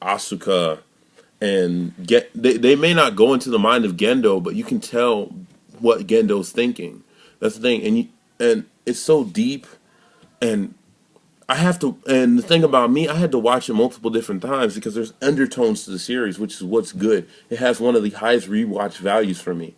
Asuka and they may not go into the mind of Gendo, but you can tell what Gendo's thinking. That's the thing, and it's so deep, and and the thing about me, I had to watch it multiple different times because there's undertones to the series, which is what's good. It has one of the highest rewatch values for me.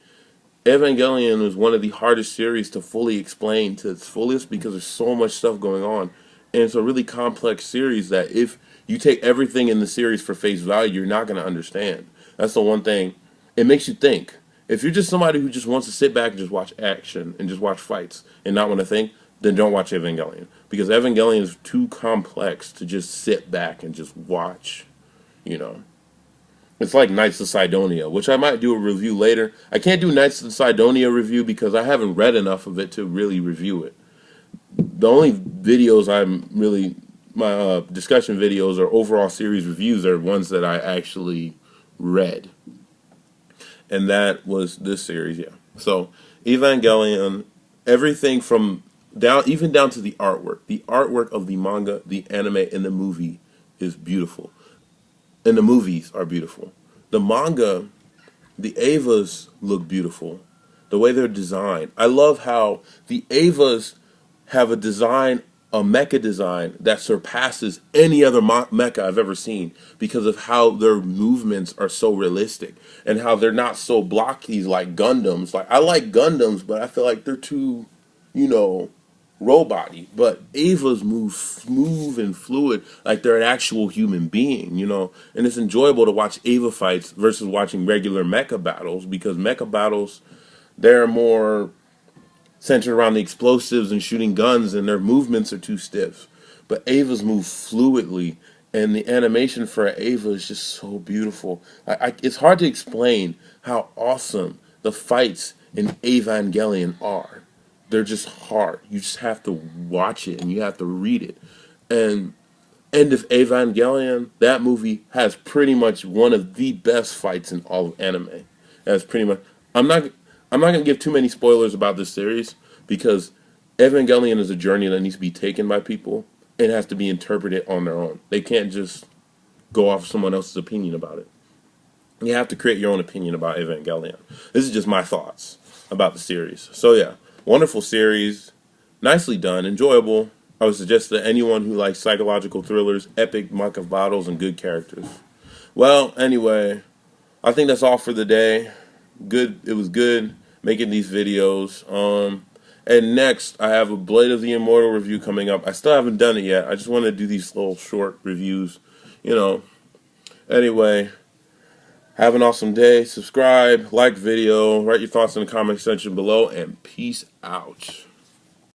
Evangelion was one of the hardest series to fully explain to its fullest because there's so much stuff going on. And it's a really complex series that if you take everything in the series for face value, you're not going to understand. That's the one thing. It makes you think. If you're just somebody who just wants to sit back and just watch action and just watch fights and not want to think, then don't watch Evangelion. Because Evangelion is too complex to just sit back and just watch, you know. It's like Knights of Sidonia, which I might do a review later. I can't do Knights of Sidonia review because I haven't read enough of it to really review it. The only videos my discussion videos or overall series reviews are ones that I actually read. And that was this series, yeah. So, Evangelion, everything from even down to the artwork. The artwork of the manga, the anime, and the movie is beautiful. And the movies are beautiful. The manga, the Evas look beautiful. The way they're designed. I love how the Evas have a mecha design that surpasses any other mecha I've ever seen because of how their movements are so realistic and how they're not so blocky like Gundams. Like I like Gundams, but I feel like they're too, robot-y, but Ava's move smooth and fluid like they're an actual human being, and it's enjoyable to watch Ava fights versus watching regular mecha battles because mecha battles, they're more centered around the explosives and shooting guns and their movements are too stiff, but Ava's move fluidly and the animation for Ava is just so beautiful. It's hard to explain how awesome the fights in Evangelion are. They're just hard. You just have to watch it and you have to read it. And End of Evangelion, that movie has pretty much one of the best fights in all of anime. That's pretty much. I'm not gonna give too many spoilers about this series because Evangelion is a journey that needs to be taken by people and has to be interpreted on their own. They can't just go off someone else's opinion about it. You have to create your own opinion about Evangelion. This is just my thoughts about the series. So yeah. Wonderful series, nicely done, enjoyable. I would suggest to anyone who likes psychological thrillers, epic mecha battles, and good characters. Well, anyway, I think that's all for the day. Good, it was good making these videos. And next, I have a Blade of the Immortal review coming up. I still haven't done it yet. I just want to do these little short reviews, Anyway. Have an awesome day. Subscribe, like video, write your thoughts in the comment section below, and peace out.